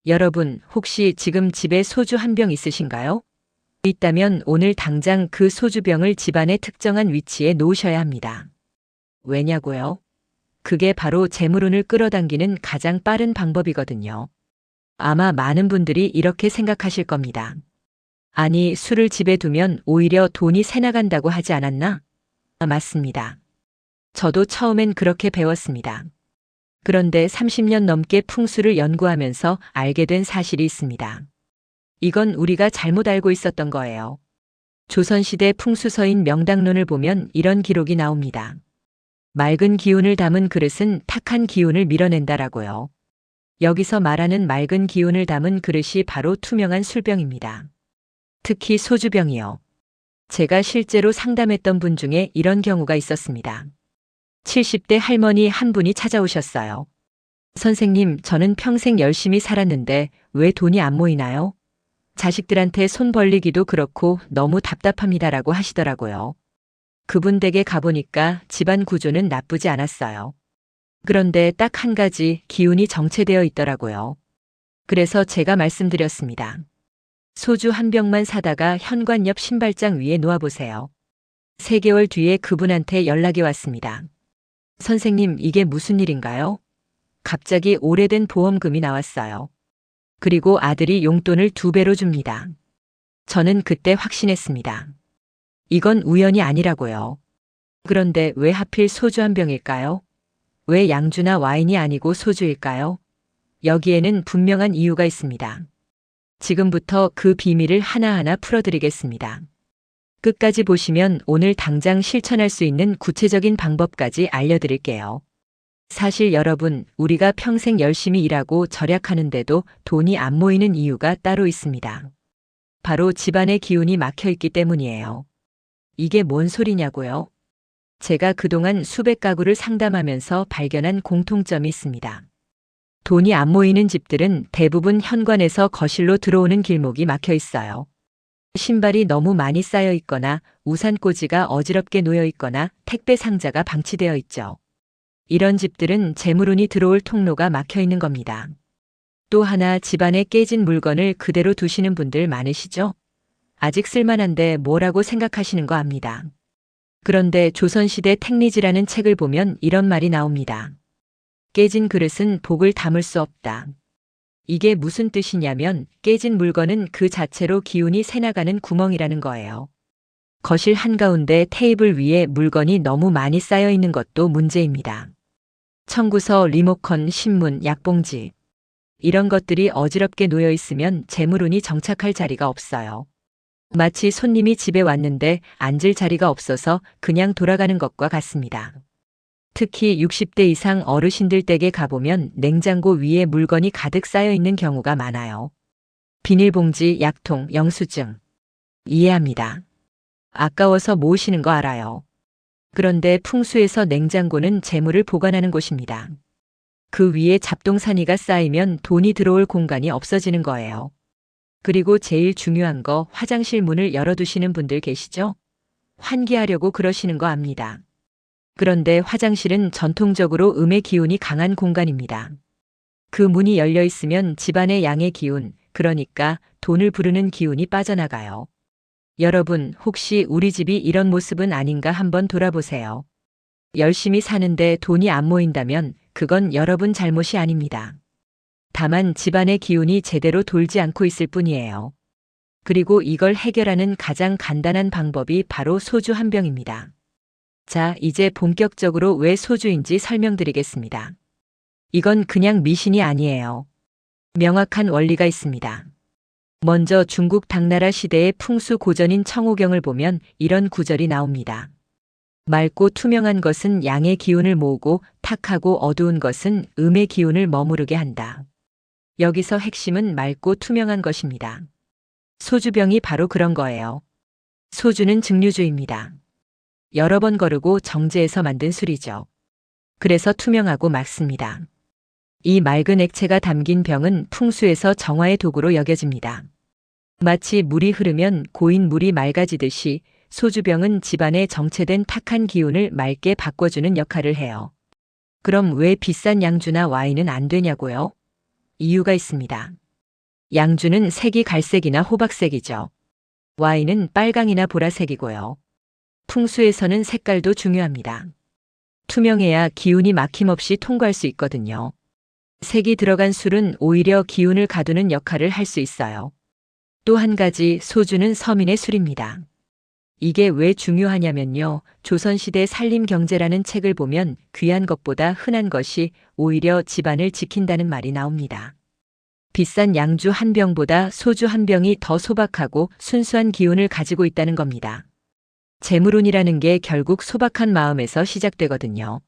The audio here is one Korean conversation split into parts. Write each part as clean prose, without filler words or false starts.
여러분, 혹시 지금 집에 소주 한 병 있으신가요? 있다면 오늘 당장 그 소주병을 집안의 특정한 위치에 놓으셔야 합니다. 왜냐고요? 그게 바로 재물운을 끌어당기는 가장 빠른 방법이거든요. 아마 많은 분들이 이렇게 생각하실 겁니다. 아니, 술을 집에 두면 오히려 돈이 새 나간다고 하지 않았나? 맞습니다. 저도 처음엔 그렇게 배웠습니다. 그런데 30년 넘게 풍수를 연구하면서 알게 된 사실이 있습니다. 이건 우리가 잘못 알고 있었던 거예요. 조선시대 풍수서인 명당론을 보면 이런 기록이 나옵니다. 맑은 기운을 담은 그릇은 탁한 기운을 밀어낸다라고요. 여기서 말하는 맑은 기운을 담은 그릇이 바로 투명한 술병입니다. 특히 소주병이요. 제가 실제로 상담했던 분 중에 이런 경우가 있었습니다. 70대 할머니 한 분이 찾아오셨어요. 선생님, 저는 평생 열심히 살았는데 왜 돈이 안 모이나요? 자식들한테 손 벌리기도 그렇고 너무 답답합니다라고 하시더라고요. 그분 댁에 가보니까 집안 구조는 나쁘지 않았어요. 그런데 딱 한 가지 기운이 정체되어 있더라고요. 그래서 제가 말씀드렸습니다. 소주 한 병만 사다가 현관 옆 신발장 위에 놓아보세요. 3개월 뒤에 그분한테 연락이 왔습니다. 선생님, 이게 무슨 일인가요? 갑자기 오래된 보험금이 나왔어요. 그리고 아들이 용돈을 2배로 줍니다. 저는 그때 확신했습니다. 이건 우연이 아니라고요. 그런데 왜 하필 소주 한 병일까요? 왜 양주나 와인이 아니고 소주일까요? 여기에는 분명한 이유가 있습니다. 지금부터 그 비밀을 하나하나 풀어드리겠습니다. 끝까지 보시면 오늘 당장 실천할 수 있는 구체적인 방법까지 알려드릴게요. 사실 여러분, 우리가 평생 열심히 일하고 절약하는데도 돈이 안 모이는 이유가 따로 있습니다. 바로 집안의 기운이 막혀 있기 때문이에요. 이게 뭔 소리냐고요? 제가 그동안 수백 가구를 상담하면서 발견한 공통점이 있습니다. 돈이 안 모이는 집들은 대부분 현관에서 거실로 들어오는 길목이 막혀 있어요. 신발이 너무 많이 쌓여 있거나 우산꽂이가 어지럽게 놓여 있거나 택배 상자가 방치되어 있죠. 이런 집들은 재물운이 들어올 통로가 막혀 있는 겁니다. 또 하나, 집안에 깨진 물건을 그대로 두시는 분들 많으시죠? 아직 쓸만한데 뭐라고 생각하시는 거 압니다. 그런데 조선시대 택리지라는 책을 보면 이런 말이 나옵니다. 깨진 그릇은 복을 담을 수 없다. 이게 무슨 뜻이냐면 깨진 물건은 그 자체로 기운이 새나가는 구멍이라는 거예요. 거실 한가운데 테이블 위에 물건이 너무 많이 쌓여 있는 것도 문제입니다. 청구서, 리모컨, 신문, 약봉지. 이런 것들이 어지럽게 놓여 있으면 재물운이 정착할 자리가 없어요. 마치 손님이 집에 왔는데 앉을 자리가 없어서 그냥 돌아가는 것과 같습니다. 특히 60대 이상 어르신들 댁에 가보면 냉장고 위에 물건이 가득 쌓여 있는 경우가 많아요. 비닐봉지, 약통, 영수증. 이해합니다. 아까워서 모으시는 거 알아요. 그런데 풍수에서 냉장고는 재물을 보관하는 곳입니다. 그 위에 잡동사니가 쌓이면 돈이 들어올 공간이 없어지는 거예요. 그리고 제일 중요한 거, 화장실 문을 열어두시는 분들 계시죠? 환기하려고 그러시는 거 압니다. 그런데 화장실은 전통적으로 음의 기운이 강한 공간입니다. 그 문이 열려 있으면 집안의 양의 기운, 그러니까 돈을 부르는 기운이 빠져나가요. 여러분, 혹시 우리 집이 이런 모습은 아닌가 한번 돌아보세요. 열심히 사는데 돈이 안 모인다면 그건 여러분 잘못이 아닙니다. 다만 집안의 기운이 제대로 돌지 않고 있을 뿐이에요. 그리고 이걸 해결하는 가장 간단한 방법이 바로 소주 한 병입니다. 자, 이제 본격적으로 왜 소주인지 설명드리겠습니다. 이건 그냥 미신이 아니에요. 명확한 원리가 있습니다. 먼저 중국 당나라 시대의 풍수 고전인 청호경을 보면 이런 구절이 나옵니다. 맑고 투명한 것은 양의 기운을 모으고 탁하고 어두운 것은 음의 기운을 머무르게 한다. 여기서 핵심은 맑고 투명한 것입니다. 소주병이 바로 그런 거예요. 소주는 증류주입니다. 여러 번 거르고 정제해서 만든 술이죠. 그래서 투명하고 맑습니다. 이 맑은 액체가 담긴 병은 풍수에서 정화의 도구로 여겨집니다. 마치 물이 흐르면 고인 물이 맑아지듯이 소주병은 집안에 정체된 탁한 기운을 맑게 바꿔주는 역할을 해요. 그럼 왜 비싼 양주나 와인은 안 되냐고요? 이유가 있습니다. 양주는 색이 갈색이나 호박색이죠. 와인은 빨강이나 보라색이고요. 풍수에서는 색깔도 중요합니다. 투명해야 기운이 막힘없이 통과할 수 있거든요. 색이 들어간 술은 오히려 기운을 가두는 역할을 할 수 있어요. 또 한 가지, 소주는 서민의 술입니다. 이게 왜 중요하냐면요. 조선시대 산림경제라는 책을 보면 귀한 것보다 흔한 것이 오히려 집안을 지킨다는 말이 나옵니다. 비싼 양주 한 병보다 소주 한 병이 더 소박하고 순수한 기운을 가지고 있다는 겁니다. 재물운이라는 게 결국 소박한 마음에서 시작되거든요.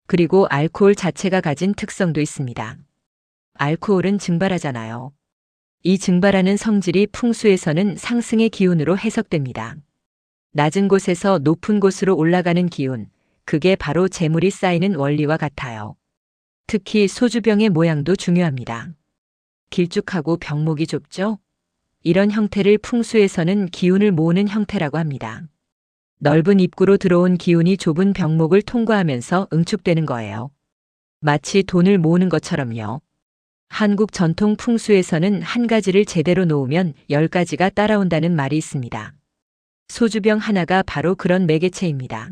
그리고 알코올 자체가 가진 특성도 있습니다. 알코올은 증발하잖아요. 이 증발하는 성질이 풍수에서는 상승의 기운으로 해석됩니다. 낮은 곳에서 높은 곳으로 올라가는 기운, 그게 바로 재물이 쌓이는 원리와 같아요. 특히 소주병의 모양도 중요합니다. 길쭉하고 병목이 좁죠? 이런 형태를 풍수에서는 기운을 모으는 형태라고 합니다. 넓은 입구로 들어온 기운이 좁은 병목을 통과하면서 응축되는 거예요. 마치 돈을 모으는 것처럼요. 한국 전통 풍수에서는 한 가지를 제대로 놓으면 10가지가 따라온다는 말이 있습니다. 소주병 하나가 바로 그런 매개체입니다.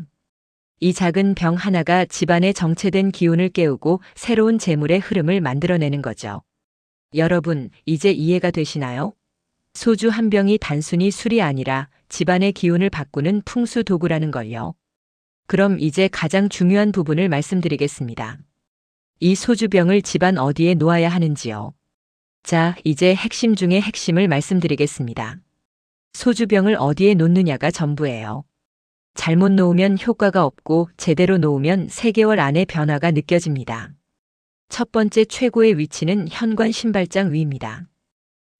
이 작은 병 하나가 집안의 정체된 기운을 깨우고 새로운 재물의 흐름을 만들어내는 거죠. 여러분, 이제 이해가 되시나요? 소주 한 병이 단순히 술이 아니라 집안의 기운을 바꾸는 풍수 도구라는 걸요. 그럼 이제 가장 중요한 부분을 말씀드리겠습니다. 이 소주병을 집안 어디에 놓아야 하는지요. 자, 이제 핵심 중의 핵심을 말씀드리겠습니다. 소주병을 어디에 놓느냐가 전부예요. 잘못 놓으면 효과가 없고 제대로 놓으면 3개월 안에 변화가 느껴집니다. 첫 번째, 최고의 위치는 현관 신발장 위입니다.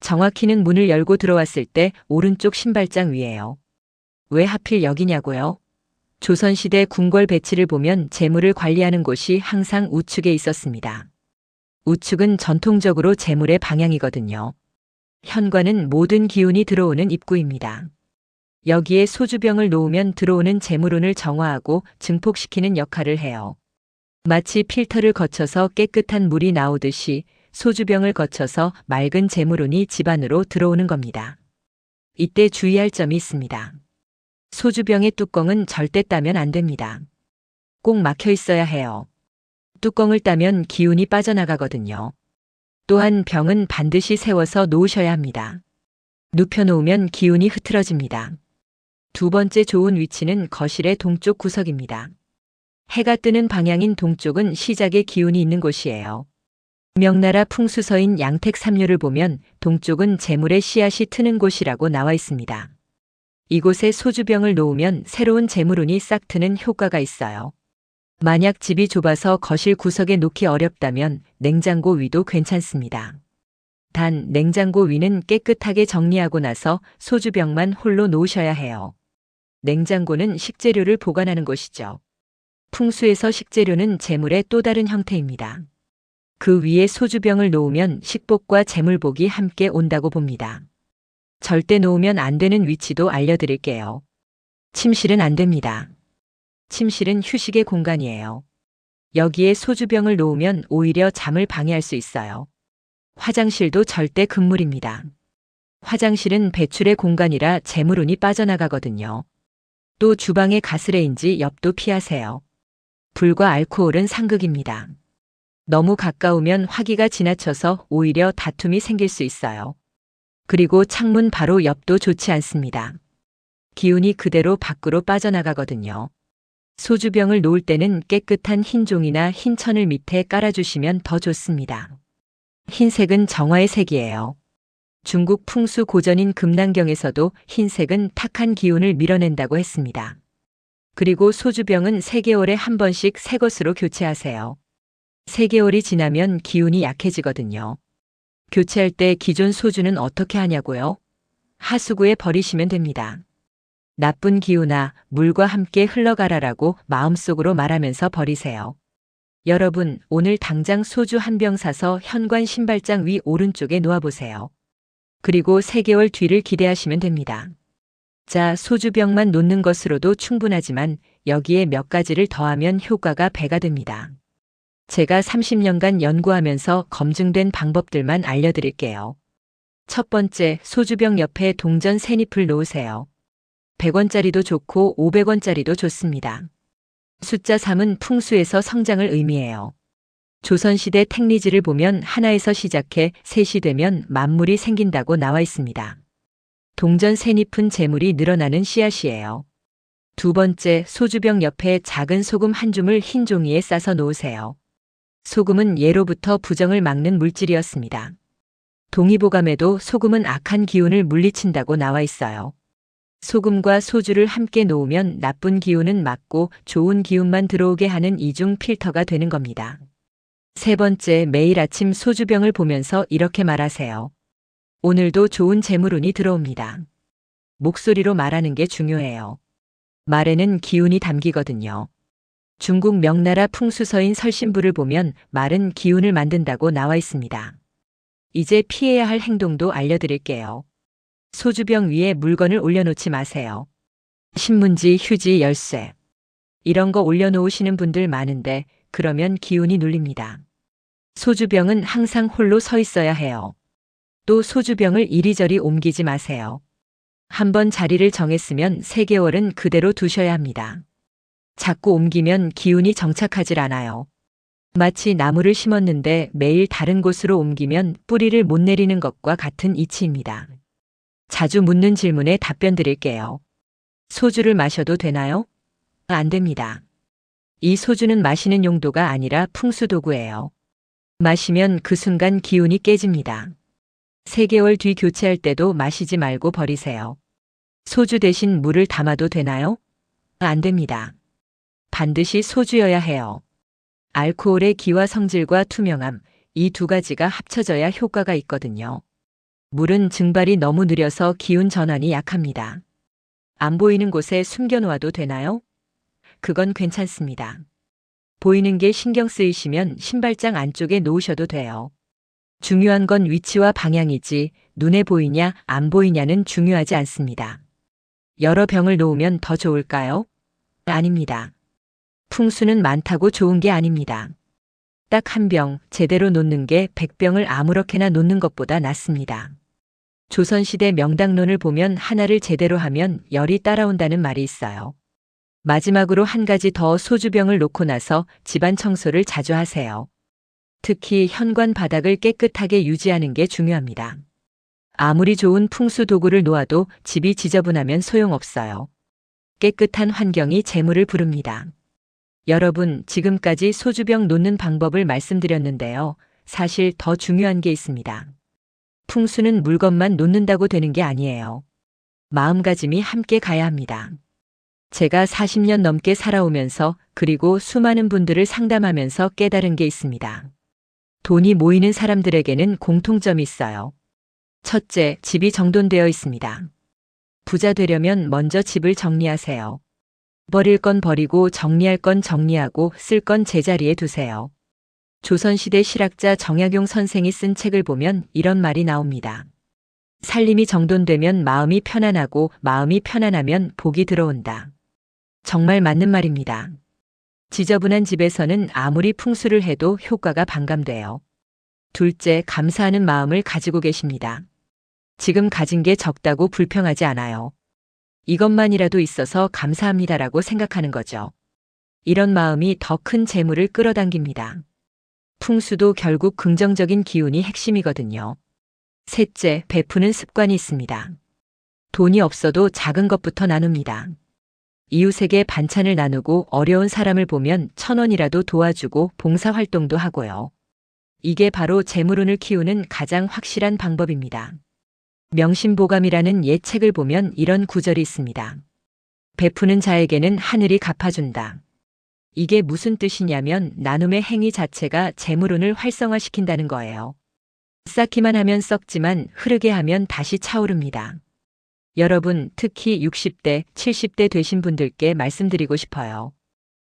정확히는 문을 열고 들어왔을 때 오른쪽 신발장 위예요. 왜 하필 여기냐고요? 조선시대 궁궐 배치를 보면 재물을 관리하는 곳이 항상 우측에 있었습니다. 우측은 전통적으로 재물의 방향이거든요. 현관은 모든 기운이 들어오는 입구입니다. 여기에 소주병을 놓으면 들어오는 재물운을 정화하고 증폭시키는 역할을 해요. 마치 필터를 거쳐서 깨끗한 물이 나오듯이 소주병을 거쳐서 맑은 재물운이 집안으로 들어오는 겁니다. 이때 주의할 점이 있습니다. 소주병의 뚜껑은 절대 따면 안 됩니다. 꼭 막혀 있어야 해요. 뚜껑을 따면 기운이 빠져나가거든요. 또한 병은 반드시 세워서 놓으셔야 합니다. 눕혀 놓으면 기운이 흐트러집니다. 두 번째 좋은 위치는 거실의 동쪽 구석입니다. 해가 뜨는 방향인 동쪽은 시작의 기운이 있는 곳이에요. 명나라 풍수서인 양택삼료를 보면 동쪽은 재물의 씨앗이 트는 곳이라고 나와 있습니다. 이곳에 소주병을 놓으면 새로운 재물운이 싹 트는 효과가 있어요. 만약 집이 좁아서 거실 구석에 놓기 어렵다면 냉장고 위도 괜찮습니다. 단 냉장고 위는 깨끗하게 정리하고 나서 소주병만 홀로 놓으셔야 해요. 냉장고는 식재료를 보관하는 곳이죠. 풍수에서 식재료는 재물의 또 다른 형태입니다. 그 위에 소주병을 놓으면 식복과 재물복이 함께 온다고 봅니다. 절대 놓으면 안 되는 위치도 알려드릴게요. 침실은 안 됩니다. 침실은 휴식의 공간이에요. 여기에 소주병을 놓으면 오히려 잠을 방해할 수 있어요. 화장실도 절대 금물입니다. 화장실은 배출의 공간이라 재물운이 빠져나가거든요. 또 주방의 가스레인지 옆도 피하세요. 불과 알코올은 상극입니다. 너무 가까우면 화기가 지나쳐서 오히려 다툼이 생길 수 있어요. 그리고 창문 바로 옆도 좋지 않습니다. 기운이 그대로 밖으로 빠져나가거든요. 소주병을 놓을 때는 깨끗한 흰 종이나 흰 천을 밑에 깔아주시면 더 좋습니다. 흰색은 정화의 색이에요. 중국 풍수 고전인 금난경에서도 흰색은 탁한 기운을 밀어낸다고 했습니다. 그리고 소주병은 3개월에 한 번씩 새 것으로 교체하세요. 3개월이 지나면 기운이 약해지거든요. 교체할 때 기존 소주는 어떻게 하냐고요? 하수구에 버리시면 됩니다. 나쁜 기운아 물과 함께 흘러가라라고 마음속으로 말하면서 버리세요. 여러분, 오늘 당장 소주 한 병 사서 현관 신발장 위 오른쪽에 놓아보세요. 그리고 3개월 뒤를 기대하시면 됩니다. 자, 소주병만 놓는 것으로도 충분하지만 여기에 몇 가지를 더하면 효과가 배가 됩니다. 제가 30년간 연구하면서 검증된 방법들만 알려드릴게요. 첫 번째, 소주병 옆에 동전 세 잎을 놓으세요. 100원짜리도 좋고 500원짜리도 좋습니다. 숫자 3은 풍수에서 성장을 의미해요. 조선시대 택리지를 보면 하나에서 시작해 셋이 되면 만물이 생긴다고 나와 있습니다. 동전 세 잎은 재물이 늘어나는 씨앗이에요. 두 번째, 소주병 옆에 작은 소금 한 줌을 흰 종이에 싸서 놓으세요. 소금은 예로부터 부정을 막는 물질이었습니다. 동의보감에도 소금은 악한 기운을 물리친다고 나와 있어요. 소금과 소주를 함께 놓으면 나쁜 기운은 막고 좋은 기운만 들어오게 하는 이중 필터가 되는 겁니다. 세 번째, 매일 아침 소주병을 보면서 이렇게 말하세요. 오늘도 좋은 재물운이 들어옵니다. 목소리로 말하는 게 중요해요. 말에는 기운이 담기거든요. 중국 명나라 풍수서인 설신부를 보면 말은 기운을 만든다고 나와 있습니다. 이제 피해야 할 행동도 알려드릴게요. 소주병 위에 물건을 올려놓지 마세요. 신문지, 휴지, 열쇠. 이런 거 올려놓으시는 분들 많은데 그러면 기운이 눌립니다. 소주병은 항상 홀로 서 있어야 해요. 또 소주병을 이리저리 옮기지 마세요. 한번 자리를 정했으면 3개월은 그대로 두셔야 합니다. 자꾸 옮기면 기운이 정착하질 않아요. 마치 나무를 심었는데 매일 다른 곳으로 옮기면 뿌리를 못 내리는 것과 같은 이치입니다. 자주 묻는 질문에 답변 드릴게요. 소주를 마셔도 되나요? 안 됩니다. 이 소주는 마시는 용도가 아니라 풍수도구예요. 마시면 그 순간 기운이 깨집니다. 3개월 뒤 교체할 때도 마시지 말고 버리세요. 소주 대신 물을 담아도 되나요? 안 됩니다. 반드시 소주여야 해요. 알코올의 기와 성질과 투명함, 이 두 가지가 합쳐져야 효과가 있거든요. 물은 증발이 너무 느려서 기운 전환이 약합니다. 안 보이는 곳에 숨겨놓아도 되나요? 그건 괜찮습니다. 보이는 게 신경 쓰이시면 신발장 안쪽에 놓으셔도 돼요. 중요한 건 위치와 방향이지 눈에 보이냐 안 보이냐는 중요하지 않습니다. 여러 병을 놓으면 더 좋을까요? 아닙니다. 풍수는 많다고 좋은 게 아닙니다. 딱 한 병 제대로 놓는 게 100병을 아무렇게나 놓는 것보다 낫습니다. 조선시대 명당론을 보면 하나를 제대로 하면 열이 따라온다는 말이 있어요. 마지막으로 한 가지 더 소주병을 놓고 나서 집안 청소를 자주 하세요. 특히 현관 바닥을 깨끗하게 유지하는 게 중요합니다. 아무리 좋은 풍수 도구를 놓아도 집이 지저분하면 소용없어요. 깨끗한 환경이 재물을 부릅니다. 여러분, 지금까지 소주병 놓는 방법을 말씀드렸는데요. 사실 더 중요한 게 있습니다. 풍수는 물건만 놓는다고 되는 게 아니에요. 마음가짐이 함께 가야 합니다. 제가 40년 넘게 살아오면서 그리고 수많은 분들을 상담하면서 깨달은 게 있습니다. 돈이 모이는 사람들에게는 공통점이 있어요. 첫째, 집이 정돈되어 있습니다. 부자 되려면 먼저 집을 정리하세요. 버릴 건 버리고 정리할 건 정리하고 쓸 건 제자리에 두세요. 조선시대 실학자 정약용 선생이 쓴 책을 보면 이런 말이 나옵니다. 살림이 정돈되면 마음이 편안하고 마음이 편안하면 복이 들어온다. 정말 맞는 말입니다. 지저분한 집에서는 아무리 풍수를 해도 효과가 반감돼요. 둘째, 감사하는 마음을 가지고 계십니다. 지금 가진 게 적다고 불평하지 않아요. 이것만이라도 있어서 감사합니다라고 생각하는 거죠. 이런 마음이 더 큰 재물을 끌어당깁니다. 풍수도 결국 긍정적인 기운이 핵심이거든요. 셋째, 베푸는 습관이 있습니다. 돈이 없어도 작은 것부터 나눕니다. 이웃에게 반찬을 나누고 어려운 사람을 보면 1,000원이라도 도와주고 봉사활동도 하고요. 이게 바로 재물운을 키우는 가장 확실한 방법입니다. 명심보감이라는 옛 책을 보면 이런 구절이 있습니다. 베푸는 자에게는 하늘이 갚아준다. 이게 무슨 뜻이냐면 나눔의 행위 자체가 재물운을 활성화시킨다는 거예요. 쌓기만 하면 썩지만 흐르게 하면 다시 차오릅니다. 여러분, 특히 60대, 70대 되신 분들께 말씀드리고 싶어요.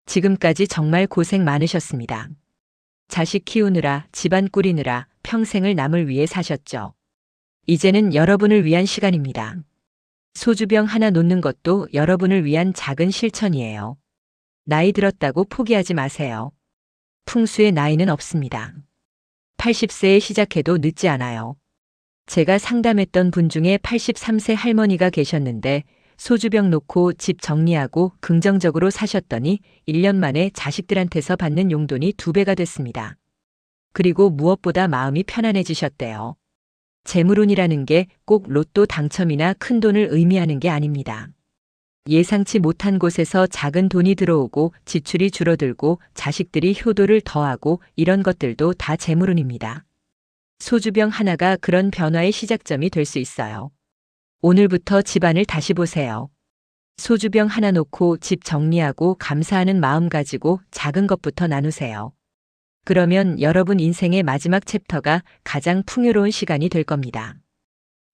지금까지 정말 고생 많으셨습니다. 자식 키우느라, 집안 꾸리느라 평생을 남을 위해 사셨죠. 이제는 여러분을 위한 시간입니다. 소주병 하나 놓는 것도 여러분을 위한 작은 실천이에요. 나이 들었다고 포기하지 마세요. 풍수의 나이는 없습니다. 80세에 시작해도 늦지 않아요. 제가 상담했던 분 중에 83세 할머니가 계셨는데 소주병 놓고 집 정리하고 긍정적으로 사셨더니 1년 만에 자식들한테서 받는 용돈이 2배가 됐습니다. 그리고 무엇보다 마음이 편안해지셨대요. 재물운이라는 게 꼭 로또 당첨이나 큰 돈을 의미하는 게 아닙니다. 예상치 못한 곳에서 작은 돈이 들어오고 지출이 줄어들고 자식들이 효도를 더하고 이런 것들도 다 재물운입니다. 소주병 하나가 그런 변화의 시작점이 될 수 있어요. 오늘부터 집안을 다시 보세요. 소주병 하나 놓고 집 정리하고 감사하는 마음 가지고 작은 것부터 나누세요. 그러면 여러분 인생의 마지막 챕터가 가장 풍요로운 시간이 될 겁니다.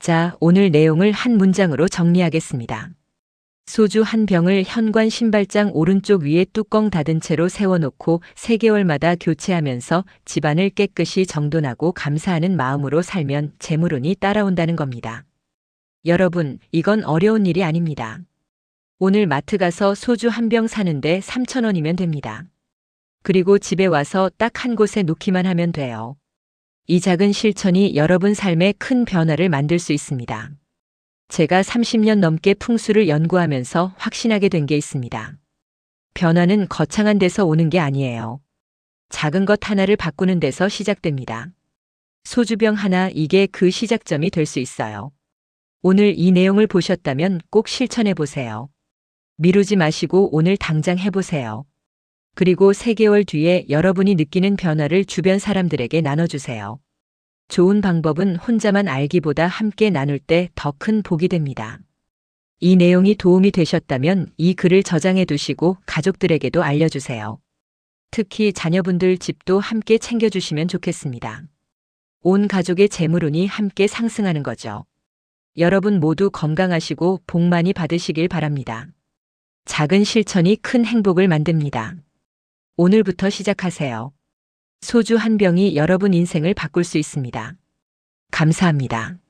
자, 오늘 내용을 한 문장으로 정리하겠습니다. 소주 한 병을 현관 신발장 오른쪽 위에 뚜껑 닫은 채로 세워놓고 3개월마다 교체하면서 집안을 깨끗이 정돈하고 감사하는 마음으로 살면 재물운이 따라온다는 겁니다. 여러분, 이건 어려운 일이 아닙니다. 오늘 마트 가서 소주 한 병 사는데 3,000원이면 됩니다. 그리고 집에 와서 딱 한 곳에 놓기만 하면 돼요. 이 작은 실천이 여러분 삶에 큰 변화를 만들 수 있습니다. 제가 30년 넘게 풍수를 연구하면서 확신하게 된 게 있습니다. 변화는 거창한 데서 오는 게 아니에요. 작은 것 하나를 바꾸는 데서 시작됩니다. 소주병 하나, 이게 그 시작점이 될 수 있어요. 오늘 이 내용을 보셨다면 꼭 실천해 보세요. 미루지 마시고 오늘 당장 해보세요. 그리고 3개월 뒤에 여러분이 느끼는 변화를 주변 사람들에게 나눠주세요. 좋은 방법은 혼자만 알기보다 함께 나눌 때 더 큰 복이 됩니다. 이 내용이 도움이 되셨다면 이 글을 저장해 두시고 가족들에게도 알려주세요. 특히 자녀분들 집도 함께 챙겨주시면 좋겠습니다. 온 가족의 재물운이 함께 상승하는 거죠. 여러분 모두 건강하시고 복 많이 받으시길 바랍니다. 작은 실천이 큰 행복을 만듭니다. 오늘부터 시작하세요. 소주 한 병이 여러분 인생을 바꿀 수 있습니다. 감사합니다.